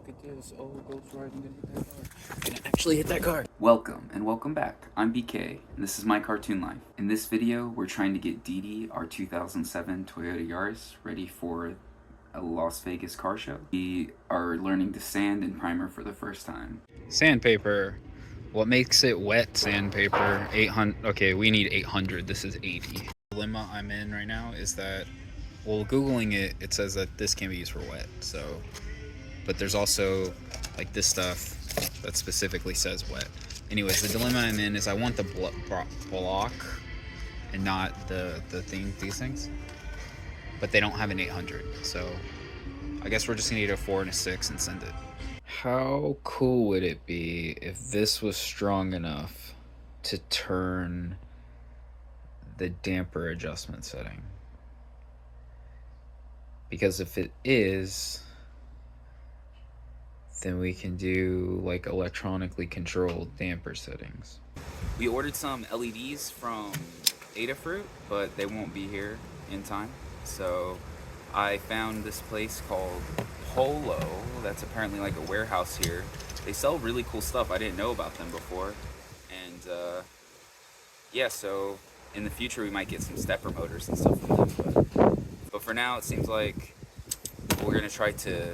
Look at this. Oh, Ghost Riding gonna hit that car. Gonna actually hit that car. Welcome and welcome back. I'm BK and this is my cartoon life. In this video, we're trying to get Dee Dee, our 2007 Toyota Yaris, ready for a Las Vegas car show. We are learning to sand and primer for the first time. Sandpaper. What makes it wet sandpaper? 800. Okay, we need 800. This is 80. The dilemma I'm in right now is that, well, Googling it, it says that this can be used for wet. So, but there's also like this stuff that specifically says wet. Anyways, the dilemma I'm in is I want the block and not these things. But they don't have an 800. So I guess we're just gonna need a 4 and a 6 and send it. How cool would it be if this was strong enough to turn the damper adjustment setting? Because if it is, then we can do like electronically controlled damper settings. We ordered some LEDs from Adafruit, but they won't be here in time. So I found this place called Polo that's apparently like a warehouse here. They sell really cool stuff. I didn't know about them before. And yeah, so in the future we might get some stepper motors and stuff from them. But for now it seems like we're gonna try to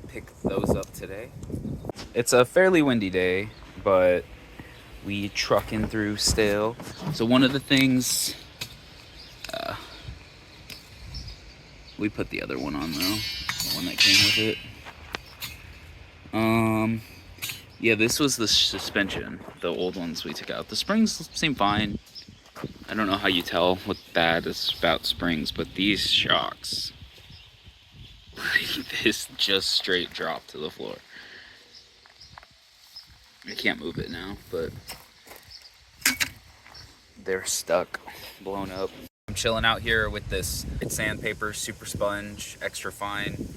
pick those up today. It's a fairly windy day, but we trucking through still. So one of the things, we put the other one on though, the one that came with it. Yeah, this was the suspension, the old ones we took out. The springs seem fine. I don't know how you tell what bad is about springs, but these shocks, this just straight dropped to the floor. I can't move it now, but they're stuck, blown up. I'm chilling out here with this sandpaper, super sponge, extra fine,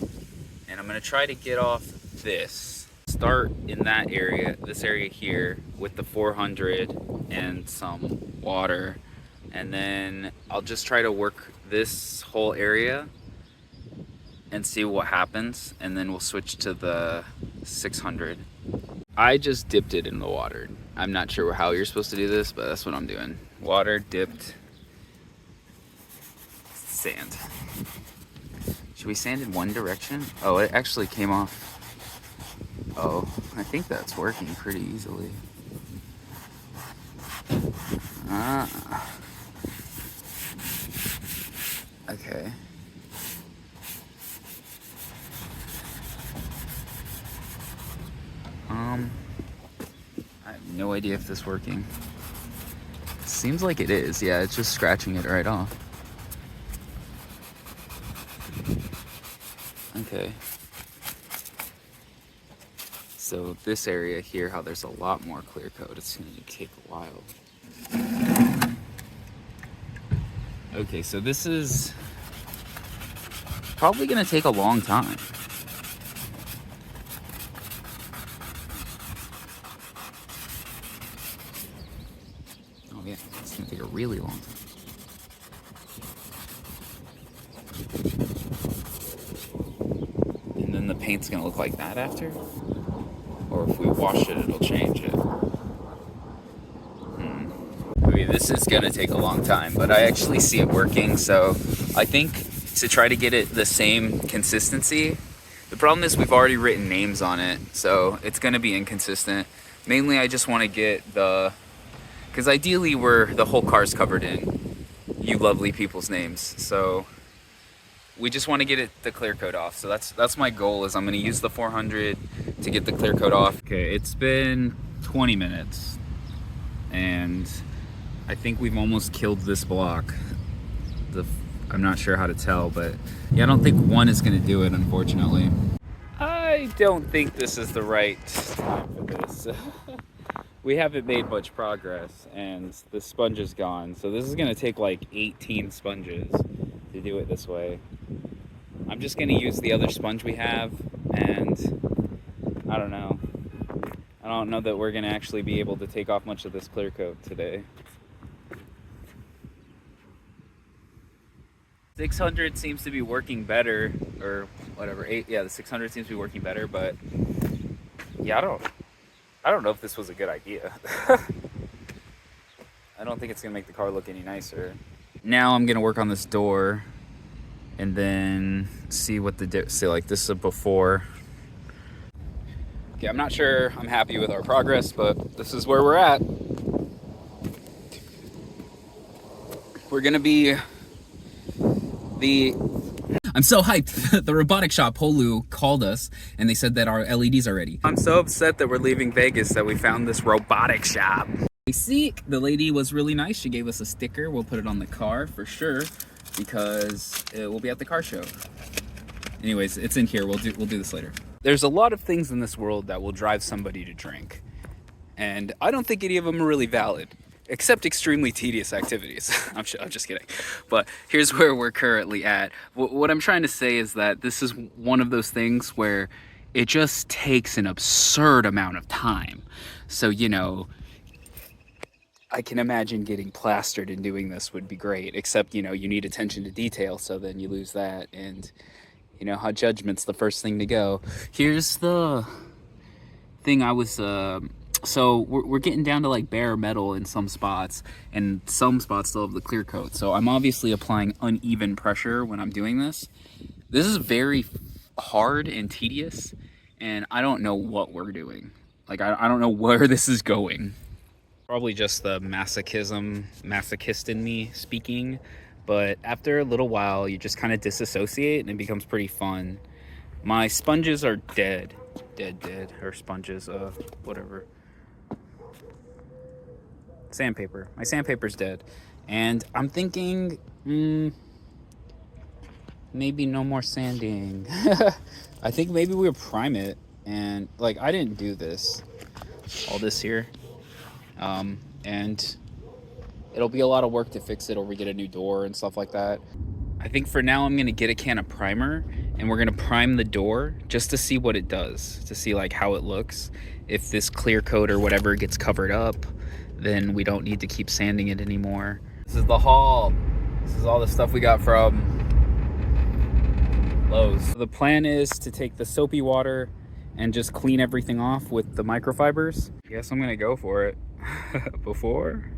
and I'm gonna try to get off this. Start in that area, this area here, with the 400 and some water, and then I'll just try to work this whole area and see what happens, and then we'll switch to the 600. I just dipped it in the water. I'm not sure how you're supposed to do this, but that's what I'm doing. Water, dipped, sand. Should we sand in one direction? Oh, it actually came off. Oh, I think that's working pretty easily. Okay. I have no idea if this is working. Seems like it is. Yeah, it's just scratching it right off. Okay. So this area here, how there's a lot more clear coat, it's going to take a while. Okay, so this is probably going to take a long time. Oh yeah, it's going to take a really long time. And then the paint's going to look like that after? Or if we wash it, it'll change it. I mean, this is gonna take a long time, but I actually see it working, so I think to try to get it the same consistency, the problem is we've already written names on it, so it's gonna be inconsistent. Mainly I just wanna get because ideally the whole car's covered in you lovely people's names, so we just want to get the clear coat off. So that's my goal, is I'm going to use the 400 to get the clear coat off. Okay, it's been 20 minutes and I think we've almost killed this block. I'm not sure how to tell, but yeah, I don't think one is going to do it, unfortunately. I don't think this is the right time for this. We haven't made much progress and the sponge is gone. So this is going to take like 18 sponges to do it this way. I'm just going to use the other sponge we have, and I don't know. I don't know that we're going to actually be able to take off much of this clear coat today. 600 seems to be working better, or whatever. The 600 seems to be working better, but yeah, I don't know if this was a good idea. I don't think it's gonna make the car look any nicer. Now I'm gonna work on this door, and then see what see, like, this is a before. Okay, I'm not sure I'm happy with our progress, but this is where we're at. We're gonna be I'm so hyped. The robotic shop, Holu, called us and they said that our LEDs are ready. I'm so upset that we're leaving Vegas that we found this robotic shop. You see, the lady was really nice. She gave us a sticker. We'll put it on the car for sure because it will be at the car show. Anyways, it's in here. We'll do this later. There's a lot of things in this world that will drive somebody to drink, and I don't think any of them are really valid, except extremely tedious activities. I'm just kidding. But here's where we're currently at. What I'm trying to say is that this is one of those things where it just takes an absurd amount of time. So, you know, I can imagine getting plastered and doing this would be great, except, you know, you need attention to detail, so then you lose that, and you know how judgment's the first thing to go. Here's the thing I was, so we're getting down to like bare metal in some spots, and some spots still have the clear coat. So I'm obviously applying uneven pressure when I'm doing this. This is very hard and tedious, and I don't know what we're doing. Like, I don't know where this is going. Probably just the masochist in me speaking, but after a little while you just kind of disassociate and it becomes pretty fun. My sponges are dead, or sponges, whatever. Sandpaper. My sandpaper's dead, and I'm thinking, maybe no more sanding. I think maybe we'll prime it, and like, I didn't do this, all this here, and it'll be a lot of work to fix it, or we get a new door and stuff like that. I think for now I'm gonna get a can of primer, and we're gonna prime the door just to see what it does, to see like how it looks. If this clear coat or whatever gets covered up, then we don't need to keep sanding it anymore. This is the haul. This is all the stuff we got from Lowe's. So the plan is to take the soapy water and just clean everything off with the microfibers. Guess I'm gonna go for it. Before?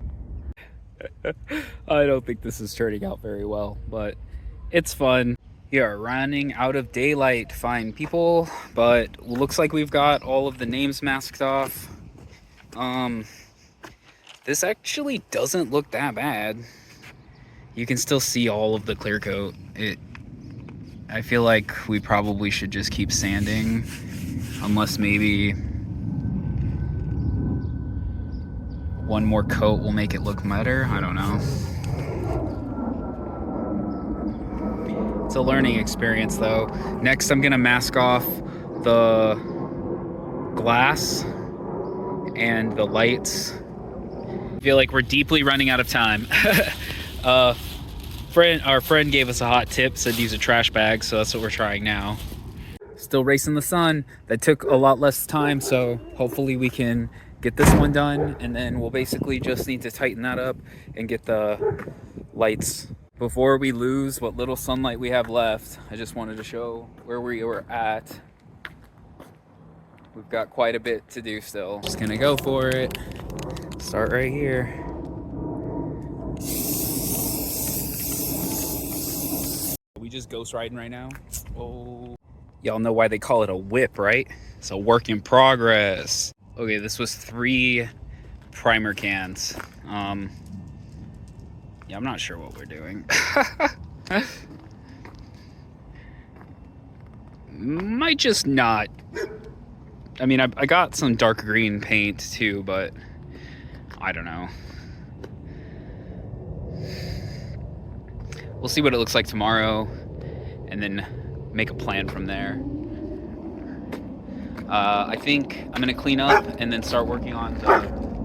I don't think this is turning out very well, but it's fun. We are running out of daylight, fine people, but looks like we've got all of the names masked off. This actually doesn't look that bad. You can still see all of the clear coat. I feel like we probably should just keep sanding, unless maybe one more coat will make it look better. I don't know. It's a learning experience though. Next I'm gonna mask off the glass and the lights. I feel like we're deeply running out of time. Our friend gave us a hot tip, said use a trash bag, so that's what we're trying now. Still racing the sun. That took a lot less time, so hopefully we can get this one done, and then we'll basically just need to tighten that up and get the lights. Before we lose what little sunlight we have left, I just wanted to show where we were at. We've got quite a bit to do still. Just gonna go for it. Start right here. We just ghost riding right now. Oh, y'all know why they call it a whip, right? It's a work in progress. Okay, this was 3 primer cans. Yeah, I'm not sure what we're doing. Might just not. I mean, I got some dark green paint too, but I don't know. We'll see what it looks like tomorrow, and then make a plan from there. I think I'm gonna clean up and then start working on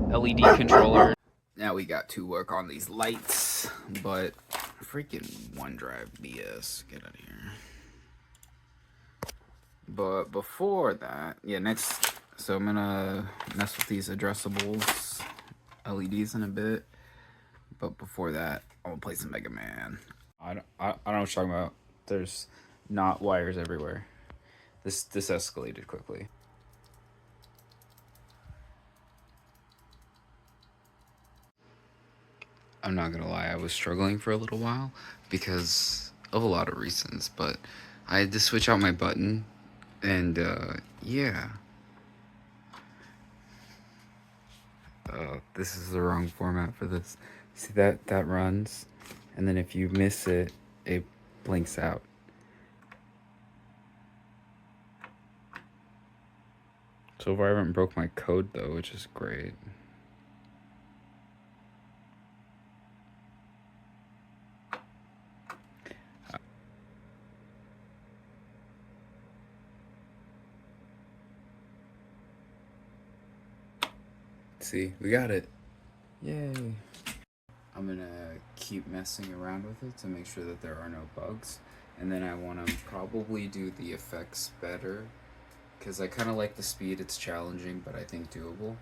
the LED controller. Now we got to work on these lights, but freaking OneDrive BS, get out of here. But before that, yeah, next, so I'm gonna mess with these addressables LEDs in a bit. But before that, I'm gonna play some Mega Man. I don't know what you're talking about. There's not wires everywhere. This escalated quickly. I'm not gonna lie, I was struggling for a little while because of a lot of reasons, but I had to switch out my button, and yeah. This is the wrong format for this. See that runs, and then if you miss it, it blinks out. So far I haven't broke my code though, which is great. See, we got it. Yay. I'm gonna keep messing around with it to make sure that there are no bugs. And then I wanna probably do the effects better, because I kinda like the speed. It's challenging, but I think doable.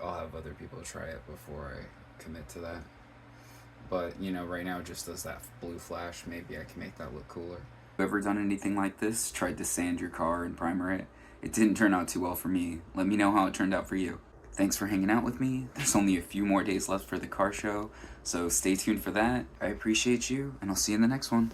I'll have other people try it before I commit to that. But, you know, right now it just does that blue flash. Maybe I can make that look cooler. Ever done anything like this? Tried to sand your car and primer it? It didn't turn out too well for me. Let me know how it turned out for you. Thanks for hanging out with me. There's only a few more days left for the car show, so stay tuned for that. I appreciate you, and I'll see you in the next one.